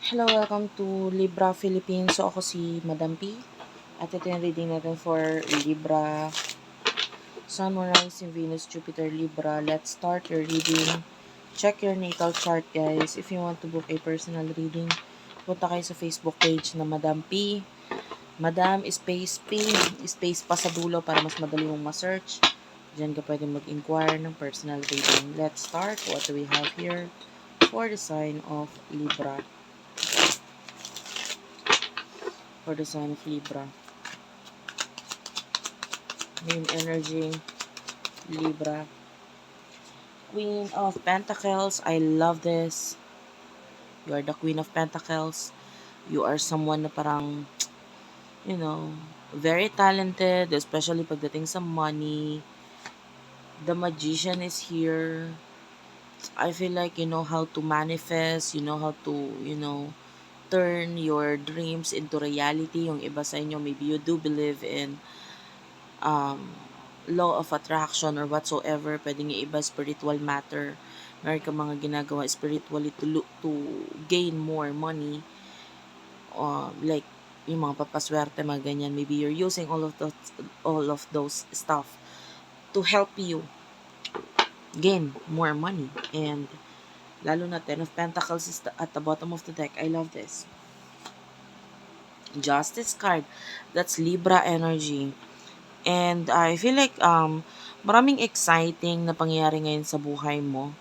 Hello, welcome to Libra Philippines. So, ako si Madam P. At ito yung reading natin for Libra, Sun, Moon, Rising, Venus, Jupiter, Libra. Let's start your reading. Check your natal chart, guys. If you want to book a personal reading, punta kayo sa Facebook page na Madam P. Madam Space P. Space pa sa dulo para mas madali mong ma-search. Diyan ka pwede mag-inquire ng personal reading. Let's start. What do we have here for the sign of Libra? For the sign of Libra. Main energy, Libra. Queen of Pentacles. I love this. You are the Queen of Pentacles. You are someone na parang, very talented, especially pagdating sa money. The Magician is here. I feel like you know how to manifest, you know how to, turn your dreams into reality. Yung iba sa inyo, maybe you do believe in um, law of attraction or whatsoever, pwedeng yung iba spiritual matter, meron ka mga ginagawa spiritually to gain more money, like yung mga papaswerte, mga ganyan, maybe you're using all of those stuff to help you gain more money. And lalo na Ten of Pentacles is at the bottom of the deck. I love this. Justice card, that's Libra energy. And I feel like maraming exciting na pangyayari ngayon sa buhay mo.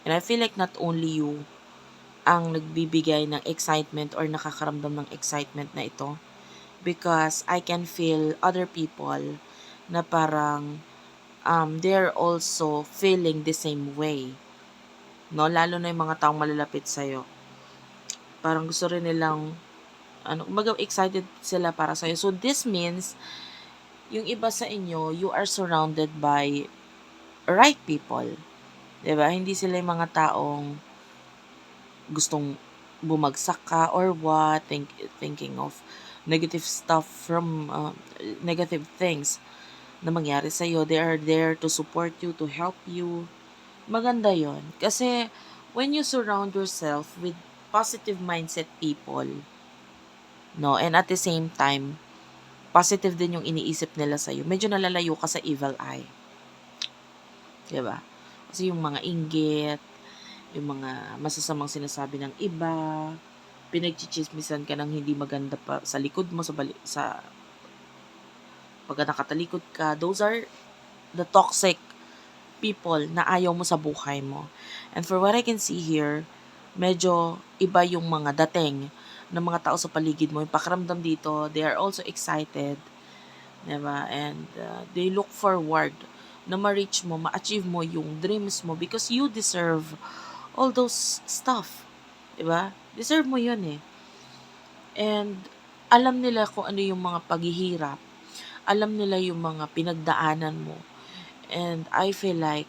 And I feel like not only you ang nagbibigay ng excitement or nakakaramdam ng excitement na ito. Because I can feel other people na parang they're also feeling the same way. No? Lalo na yung mga taong malalapit sa'yo. Parang gusto rin nilang, kumbaga excited sila para sa'yo. So this means, yung iba sa inyo, you are surrounded by right people. 'Di ba? Hindi sila yung mga taong gustong bumagsak ka or what, thinking of negative stuff from negative things na mangyari sa iyo. They are there to support you, to help you. Maganda 'yon. Kasi when you surround yourself with positive mindset people, no, and at the same time, positive din yung iniisip nila sa iyo, medyo nalalayo ka sa evil eye. 'Di ba? Kasi yung mga inggit, yung mga masasamang sinasabi ng iba, pinagchichismisan ka ng hindi maganda pa sa likod mo, sa pagka nakatalikod ka, those are the toxic people na ayaw mo sa buhay mo. And for what I can see here, medyo iba yung mga dating ng mga tao sa paligid mo. Yung pakiramdam dito, they are also excited, diba? And they look forward na ma-reach mo, ma-achieve mo yung dreams mo because you deserve all those stuff. Diba? Deserve mo yun eh. And alam nila kung ano yung mga paghihirap. Alam nila yung mga pinagdaanan mo. And I feel like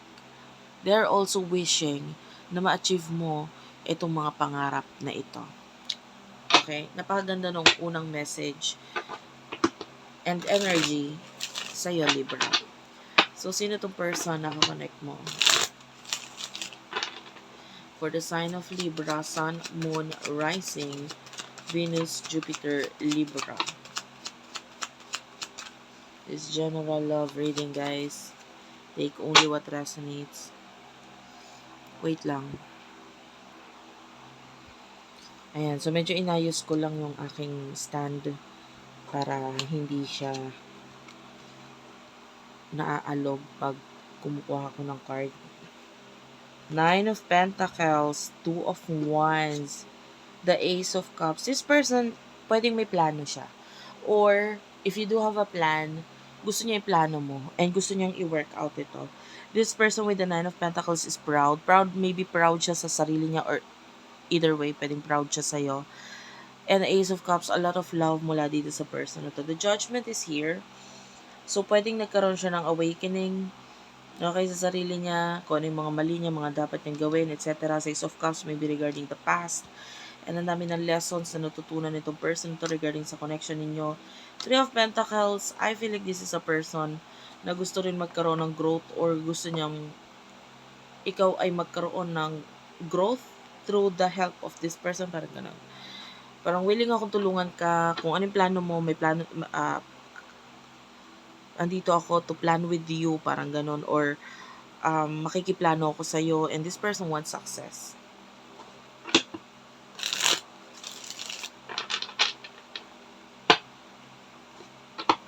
they're also wishing na ma-achieve mo itong mga pangarap na ito. Okay? Napakaganda nung unang message and energy sa'yo, Libra. So, sino tong person na connect mo? For the sign of Libra, Sun, Moon, Rising, Venus, Jupiter, Libra. This general love reading, guys. Take only what resonates. Wait lang. Ayan, so medyo inayos ko lang yung aking stand para hindi siya naaalog pag kumukuha ko ng card. Nine of Pentacles, Two of Wands, the Ace of Cups. This person, pwedeng may plano siya. Or, if you do have a plan, gusto niya yung plano mo and gusto niyang i-work out ito. This person with the Nine of Pentacles is proud. Maybe proud siya sa sarili niya or either way, pwedeng proud siya sa'yo. And the Ace of Cups, a lot of love mula dito sa person na to. The Judgment is here. So, pwedeng nagkaroon siya ng awakening, okay, sa sarili niya, kung ano yung mga mali niya, mga dapat niyang gawin, etc. Six of Cups, maybe regarding the past. And ang dami ng lessons na natutunan nitong person to regarding sa connection ninyo. Three of Pentacles, I feel like this is a person na gusto rin magkaroon ng growth or gusto niyang ikaw ay magkaroon ng growth through the help of this person, parang ganun. Parang willing akong tulungan ka kung anong plano mo, may plano, andito ako to plan with you, parang ganun, or makikiplano ako sa'yo, and this person wants success.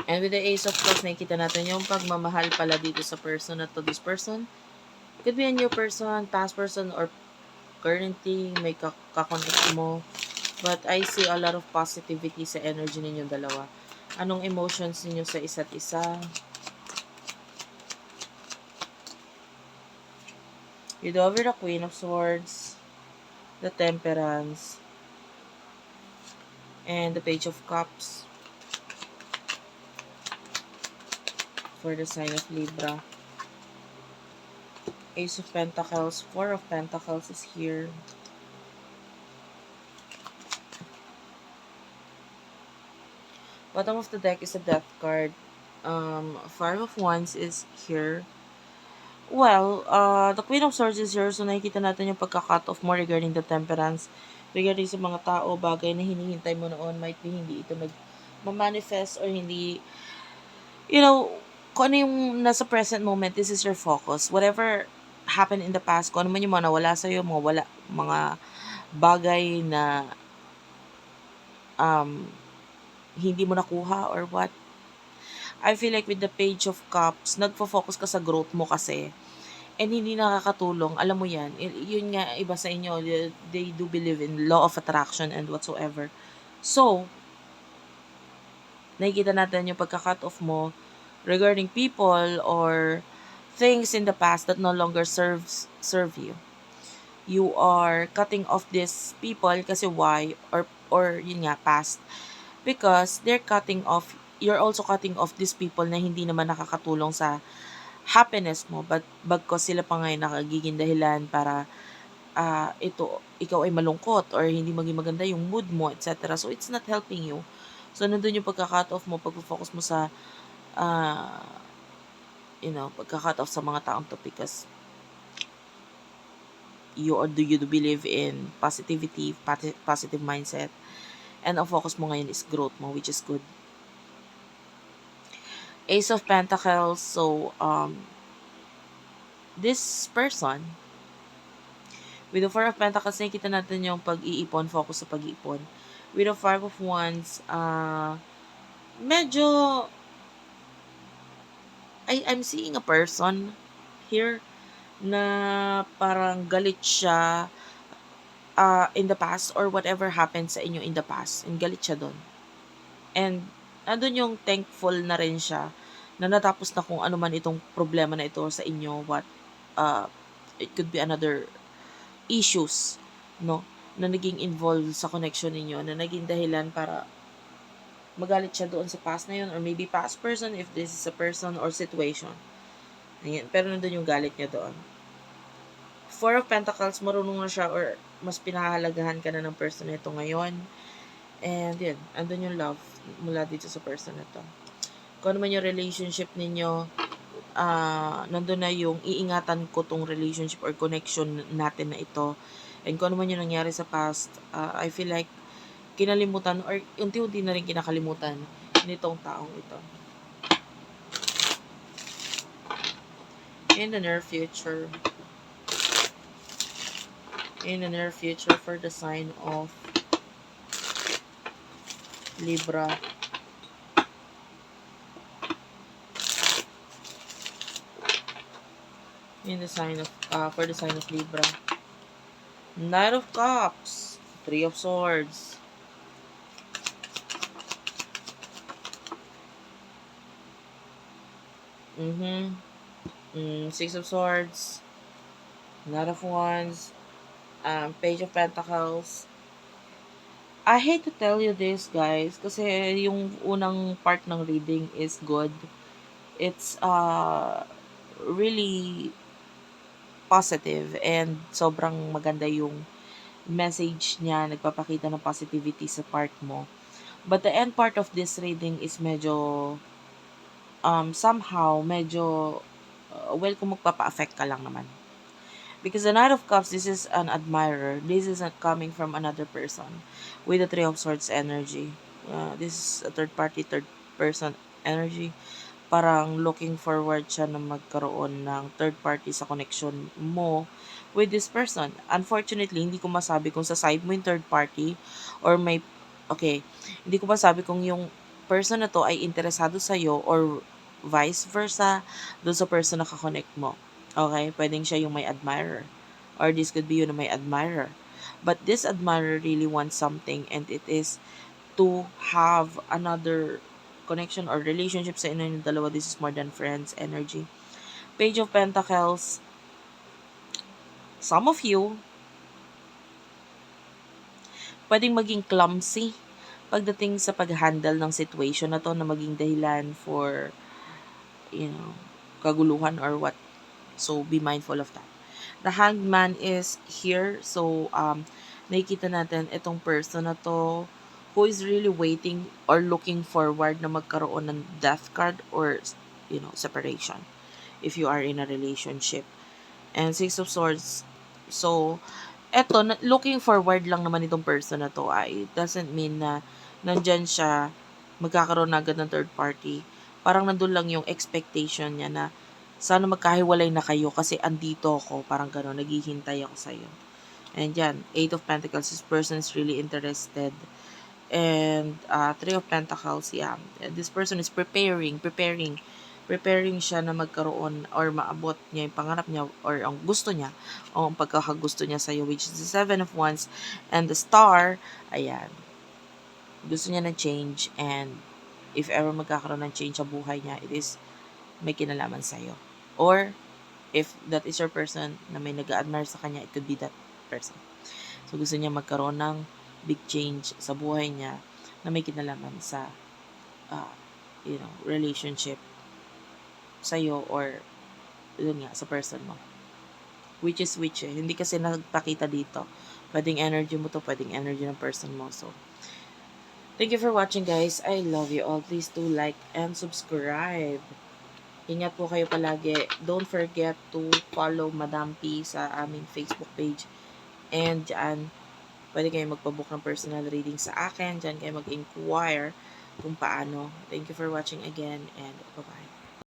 And with the Ace of Cups, nakikita natin yung pagmamahal pala dito sa person na to. This person, it could be a new person, past person, or currently may kakontak mo. But I see a lot of positivity sa energy ninyong dalawa. Anong emotions ninyo sa isa't isa? You do over the Queen of Swords, the Temperance, and the Page of Cups for the sign of Libra. Ace of Pentacles, Four of Pentacles is here. Bottom of the deck is a Death card. Five of Wands is here. Well, the Queen of Swords is here, so nakikita natin yung pagka-cut off mo regarding the Temperance. Regarding sa mga tao, bagay na hinihintay mo noon, might be hindi ito nag-manifest or hindi, you know, kung ano yung nasa present moment, this is your focus. Whatever happened in the past, kung ano man yung mga nawala sa'yo, mga bagay na hindi mo nakuha or what. I feel like with the Page of Cups, nagfo-focus ka sa growth mo kasi. And hindi nakakatulong. Alam mo yan. Yun nga, iba sa inyo, they do believe in law of attraction and whatsoever. So, nakikita natin yung pagka-cut off mo regarding people or things in the past that no longer serve you. You are cutting off these people kasi why? Or yun nga, past. Because you're also cutting off these people na hindi naman nakakatulong sa happiness mo, but bagkos sila pa ngayon nakagiging dahilan para ikaw ay malungkot or hindi maging maganda yung mood mo, etc. So, it's not helping you. So, nandun yung pagka-cut off mo, pag-focus mo sa, uh, pagka-cut off sa mga taong to because do you believe in positivity, positive mindset, and ang focus mo ngayon is growth mo, which is good. Ace of Pentacles, so, this person, with the Four of Pentacles, nakikita natin yung pag-iipon, focus sa pag-iipon. With the Five of Wands, medyo, I'm seeing a person here na parang galit siya in the past or whatever happened sa inyo in the past. And galit siya doon. And andun yung thankful na rin siya na natapos na kung ano man itong problema na ito sa inyo. It could be another issues, no? Na naging involved sa connection ninyo, na naging dahilan para magalit siya doon sa past na yun, or maybe past person if this is a person or situation. Ayan. Pero nandun yung galit niya doon. Four of Pentacles, marunong na siya or mas pinahahalagahan ka na ng person na ito ngayon. And yun, andun yung love mula dito sa person na to. Kung ano man yung relationship ninyo, nandun na yung iingatan ko tong relationship or connection natin na ito. And kung ano man yung nangyari sa past, I feel like kinalimutan or unti-unti na rin kinakalimutan nitong taong ito. In the near future. In the near future for the sign of Libra. In the sign of, for the sign of Libra. Knight of Cups. Three of Swords. Six of Swords. Knight of Wands. Page of Pentacles. I hate to tell you this, guys, kasi yung unang part ng reading is good. It's really positive and sobrang maganda yung message niya, nagpapakita ng positivity sa part mo. But the end part of this reading is medyo somehow medyo well, kung magpapa-affect ka lang naman. Because the Knight of Cups, this is an admirer. This is not coming from another person. With the Three of Swords energy. This is a third party, third person energy. Parang looking forward siya na magkaroon ng third party sa connection mo with this person. Unfortunately, hindi ko masabi kung sa side mo yung third party or may, okay, hindi ko masabi kung yung person na to ay interesado sa'yo or vice versa doon sa person na kakonect mo. Okay? Pwedeng siya yung may admirer. Or this could be you na may admirer. But this admirer really wants something, and it is to have another connection or relationship sa inyo yung dalawa. This is more than friends energy. Page of Pentacles, some of you, pwedeng maging clumsy pagdating sa pag-handle ng situation na to na maging dahilan for, kaguluhan or what. So, be mindful of that. The Hanged Man is here. So, nakikita natin itong person na to who is really waiting or looking forward na magkaroon ng death card or, separation if you are in a relationship. And Six of Swords. So, looking forward lang naman itong person na to ay doesn't mean na nandyan siya, magkakaroon na agad ng third party. Parang nandun lang yung expectation niya na sana magkahiwalay na kayo kasi andito ako, parang gano'n, naghihintay ako sa'yo. And yan, Eight of Pentacles, this person is really interested. And Three of Pentacles, yeah, this person is preparing siya na magkaroon or maabot niya yung pangarap niya or ang gusto niya o ang pagkakagusto niya sa'yo, which is the Seven of Wands and the Star. Ayan, gusto niya ng change, and if ever magkakaroon ng change sa buhay niya, it is may kinalaman sa'yo. Or, if that is your person na may nag-admire sa kanya, it could be that person. So, gusto niya magkaroon ng big change sa buhay niya na may kinalaman sa, relationship sa'yo or, yun nga, sa person mo. Which is which eh. Hindi kasi nagpakita dito. Pwedeng energy mo to, pwedeng energy ng person mo. So, thank you for watching, guys. I love you all. Please do like and subscribe. Ingat po kayo palagi. Don't forget to follow Madam P sa aming Facebook page. And dyan, pwede kayo magpabook ng personal reading sa akin. Dyan kayo mag-inquire kung paano. Thank you for watching again, and bye-bye.